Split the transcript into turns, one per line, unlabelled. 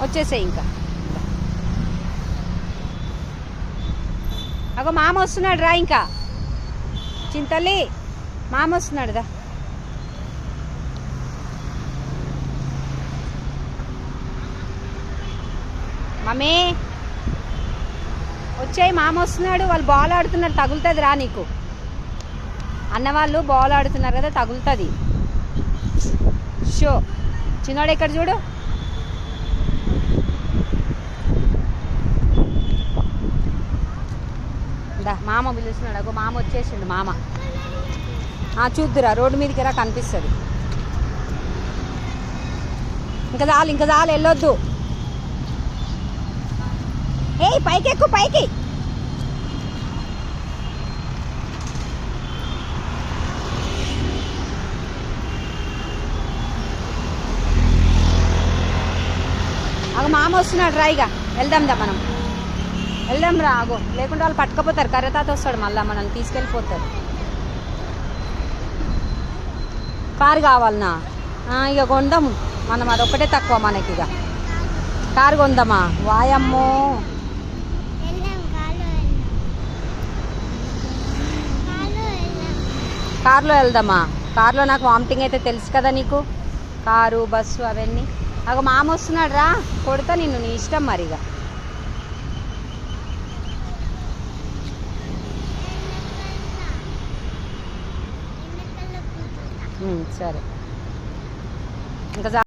వచ్చేసాయి ఇంకా. అగో మామ వస్తున్నాడు రా, ఇంకా చింతల్లి మామ వస్తున్నాడు దా. మమ్మీ వచ్చాయి, మామ వస్తున్నాడు. వాళ్ళు బాల్ ఆడుతున్నారు, తగులుతుంది రా నీకు. అన్నవాళ్ళు బాల్ ఆడుతున్నారు కదా, తగులుతుంది. షో చిన్నోడు ఎక్కడ చూడు. దా మామ పిలుస్తున్నాడు. అగో మామ వచ్చేసిండు. మామ చూద్దురా, రోడ్డు మీదకి రా, కనిపిస్తుంది. ఇంకా చాలు వెళ్ళొద్దు. ఏయ్ పైకి ఎక్కువ, పైకి. అగో మామ వస్తున్నాడు రా, ఇక వెళ్దాం దా, మనం వెళ్దాం రా. అగో లేకుంటే వాళ్ళు పట్టుకపోతారు, కర్రతాత వస్తాడు మళ్ళీ మనల్ని తీసుకెళ్ళిపోతారు. కారు కావాలనా? ఇక కొందాము మనం, అదొక్కటే తక్కువ మనకి. ఇక కారు కొందామా? వాయమ్మో, కారులో వెళ్దామా? కారులో నాకు వామిటింగ్ అయితే తెలుసు కదా నీకు, కారు బస్సు అవన్నీ. అగో మామ వస్తున్నాడు రా, కొడతా నిన్ను, నీ ఇష్టం మరి. ఇక సరే ఇంకా.